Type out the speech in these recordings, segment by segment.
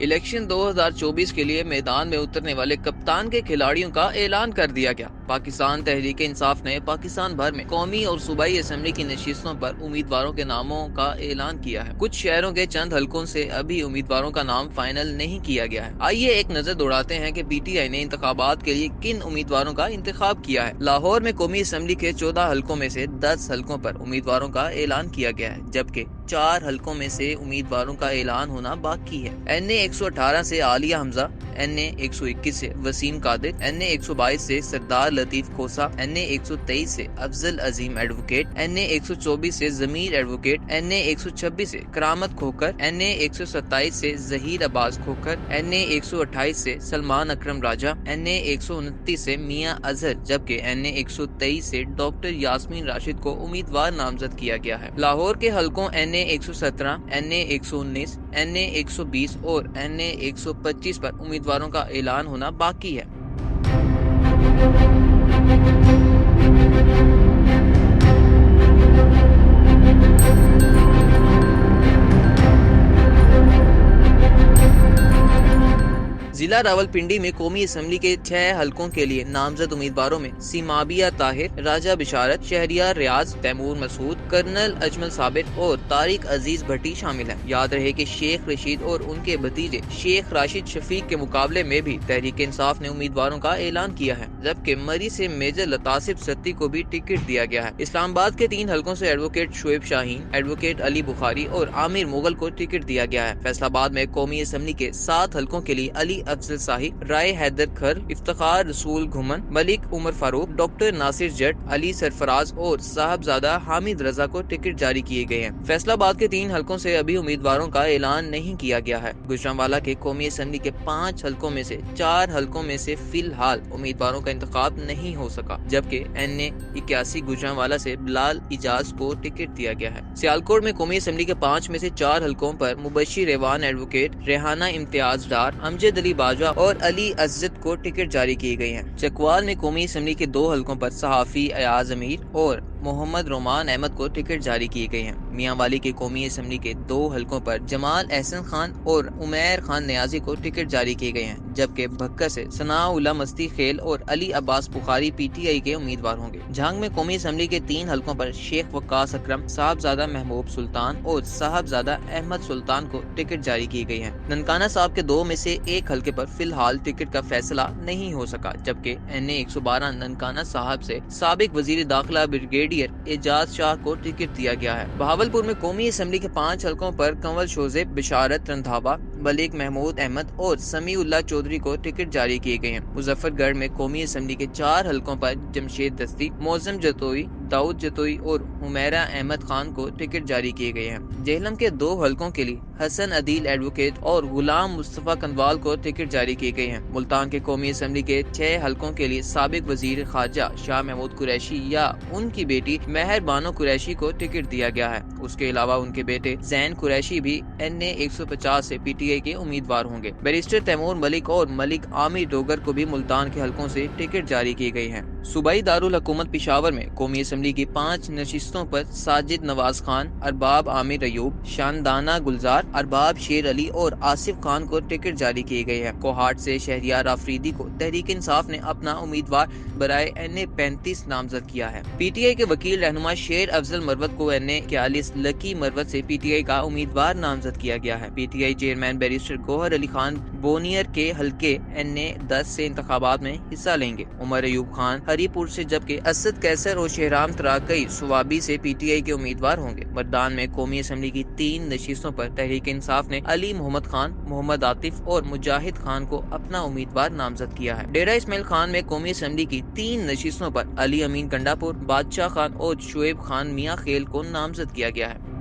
Election 2024 کے لیے میدان میں اترنے والے کپتان کے کھلاڑیوں کا اعلان کر دیا گیا۔ پاکستان تحریک انصاف نے پاکستان بھر میں قومی اور صوبائی اسمبلی کی نشستوں پر امیدواروں کے ناموں کا اعلان کیا ہے۔ کچھ شہروں کے چند حلقوں سے ابھی امیدواروں کا نام فائنل نہیں کیا گیا ہے۔ آئیے ایک نظر دوڑاتے ہیں کہ پی ٹی آئی نے انتخابات کے لیے کن امیدواروں کا انتخاب کیا ہے۔ لاہور میں قومی اسمبلی کے 14 حلقوں میں سے 10 حلقوں پر امیدواروں کا اعلان کیا گیا ہے، جبکہ 4 حلقوں میں سے امیدواروں کا اعلان ہونا باقی ہے۔ این اے 118 سے عالیہ حمزہ، این اے 121 سے وسیم قادر، این اے 122 سے سردار لطیف کھوسا، این اے 123 سے افضل عظیم ایڈوکیٹ، این اے 124 سے ضمیر ایڈوکیٹ، این اے 126 سے کرامت کھوکھر، این اے 127 سے ظہیر عباس کھوکھر، این اے 128 سے سلمان اکرم راجہ، این اے 129 سے میاں اظہر، جبکہ این اے 123 سے ڈاکٹر یاسمین راشد کو امیدوار نامزد کیا گیا ہے۔ لاہور کے حلقوں این اے 117، این اے 119، این اے 120 اور این اے 125 پر امیدواروں کا اعلان ہونا باقی ہے۔ ضلع راولپنڈی میں قومی اسمبلی کے 6 حلقوں کے لیے نامزد امیدواروں میں سیمابیہ طاہر، راجہ بشارت، شہریار ریاض، تیمور مسعود، کرنل اجمل ثابت اور طارق عزیز بھٹی شامل ہیں۔ یاد رہے کہ شیخ رشید اور ان کے بھتیجے شیخ راشد شفیق کے مقابلے میں بھی تحریک انصاف نے امیدواروں کا اعلان کیا ہے، جبکہ مری سے میجر لطاسب ستی کو بھی ٹکٹ دیا گیا ہے۔ اسلام آباد کے 3 حلقوں سے ایڈوکیٹ شعیب شاہین، ایڈوکیٹ علی بخاری اور عامر مغل کو ٹکٹ دیا گیا ہے۔ فیصل آباد میں قومی اسمبلی کے 7 حلقوں کے لیے علی افضل صاحب، رائے حیدر کھر، افتخار رسول گھمن، ملک عمر فاروق، ڈاکٹر ناصر جٹ، علی سرفراز اور صاحبزادہ حامد رضا کو ٹکٹ جاری کیے گئے ہیں۔ فیصل آباد کے 3 حلقوں سے ابھی امیدواروں کا اعلان نہیں کیا گیا ہے۔ گوجرانوالہ کے قومی اسمبلی کے 5 حلقوں میں سے 4 حلقوں میں سے فی الحال امیدواروں کا انتخاب نہیں ہو سکا، جبکہ این اے 81 گوجرانوالہ سے بلال اجاز کو ٹکٹ دیا گیا ہے۔ سیالکوٹ میں قومی اسمبلی کے 5 میں سے 4 حلقوں پر مبشر ایوان ایڈوکیٹ، ریحانہ امتیاز ڈار، امجد علی باجوہ اور علی عزت کو ٹکٹ جاری کیے گئے ہیں۔ چکوال میں قومی اسمبلی کے 2 حلقوں پر صحافی ایاز امیر اور محمد رومان احمد کو ٹکٹ جاری کیے گئے ہیں۔ میاں والی کے قومی اسمبلی کے 2 حلقوں پر جمال احسن خان اور عمیر خان نیازی کو ٹکٹ جاری کیے گئے ہیں، جبکہ بھکر سے ثناء اللہ مستی خیل اور علی عباس بخاری پی ٹی آئی کے امیدوار ہوں گے۔ جھانگ میں قومی اسمبلی کے 3 حلقوں پر شیخ وقاص اکرم، صاحبزادہ محبوب سلطان اور صاحبزادہ احمد سلطان کو ٹکٹ جاری کی گئی ہیں۔ ننکانہ صاحب کے 2 میں سے 1 حلقے پر فی الحال ٹکٹ کا فیصلہ نہیں ہو سکا، جبکہ این اے 112 ننکانہ صاحب سے سابق وزیر داخلہ بریگیڈیئر اعجاز شاہ کو ٹکٹ دیا گیا ہے۔ بہاولپور میں قومی اسمبلی کے 5 حلقوں پر کنول شوزے، بشارت رندھاوا، ملک محمود احمد اور سمیع اللہ چودھری کو ٹکٹ جاری کیے گئے ہیں۔ مظفر گڑھ میں قومی اسمبلی کے 4 حلقوں پر جمشید دستی، معظم جتوئی، داؤد جتوئی اور حمیرہ احمد خان کو ٹکٹ جاری کیے گئے ہیں۔ جہلم کے 2 حلقوں کے لیے حسن عدیل ایڈوکیٹ اور غلام مصطفیٰ کندوال کو ٹکٹ جاری کیے گئے ہیں۔ ملتان کے قومی اسمبلی کے 6 حلقوں کے لیے سابق وزیر خارجہ شاہ محمود قریشی یا ان کی بیٹی مہر بانو قریشی کو ٹکٹ دیا گیا ہے۔ اس کے علاوہ ان کے بیٹے زین قریشی بھی این اے 150 سے پی ٹی آئی کے امیدوار ہوں گے۔ بیرسٹر تیمور ملک اور ملک عامر ڈوگر کو بھی ملتان کے حلقوں سے ٹکٹ جاری کی گئی ہیں۔ صوبائی دارالحکومت پشاور میں قومی اسمبلی کی 5 نشستوں پر ساجد نواز خان، ارباب عامر ایوب، شاندانہ گلزار، ارباب شیر علی اور آصف خان کو ٹکٹ جاری کیے گئے ہیں۔ کوہاٹ سے شہریار آفریدی کو تحریک انصاف نے اپنا امیدوار برائے این اے 35 نامزد کیا ہے۔ پی ٹی آئی کے وکیل رہنما شیر افضل مروت کو این اے 41 لکی مروت سے پی ٹی آئی کا امیدوار نامزد کیا گیا ہے۔ P T I chairman barrister Gohar Ali Khan Buner کے حلقے این اے 10 سے انتخابات میں حصہ لیں گے۔ عمر ایوب خان ہری پور سے، جبکہ اسد کیسر اور شہرام تراکئی سوابی سے پی ٹی آئی کے امیدوار ہوں گے۔ مردان میں قومی اسمبلی کی 3 نشستوں پر تحریک انصاف نے علی محمد خان، محمد عاطف اور مجاہد خان کو اپنا امیدوار نامزد کیا ہے۔ ڈیرہ اسماعیل خان میں قومی اسمبلی کی 3 نشستوں پر علی امین کنڈاپور، بادشاہ خان اور شعیب خان میاں خیل کو نامزد کیا گیا ہے۔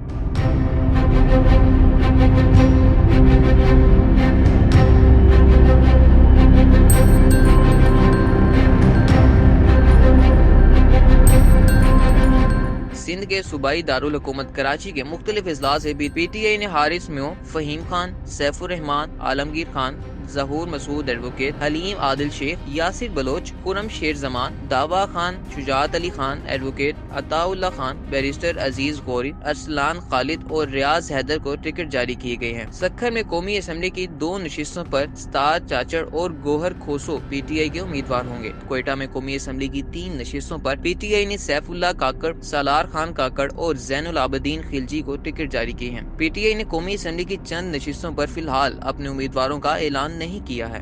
سندھ کے صوبائی دارالحکومت کراچی کے مختلف اضلاع سے پی ٹی آئی نے حارث میوں، فہیم خان، سیف الرحمان، عالمگیر خان، ظہور مسعود ایڈوکیٹ، حلیم عادل شیخ، یاسر بلوچ، خرم شیر زمان، داوا خان، شجاعت علی خان ایڈوکیٹ، عطا اللہ خان، بیرسٹر عزیز غوری، ارسلان خالد اور ریاض حیدر کو ٹکٹ جاری کیے گئے ہیں۔ سکھر میں قومی اسمبلی کی 2 نشستوں پر ستار چاچڑ اور گوہر کھوسو پی ٹی آئی کے امیدوار ہوں گے۔ کوئٹہ میں قومی اسمبلی کی 3 نشستوں پر پی ٹی آئی نے سیف اللہ کاکڑ، سالار خان کاکڑ اور زین العابدین خلجی کو ٹکٹ جاری کی ہیں۔ پی ٹی آئی نے قومی اسمبلی کی چند نشستوں پر فی الحال اپنے امیدواروں کا اعلان نہیں کیا ہے۔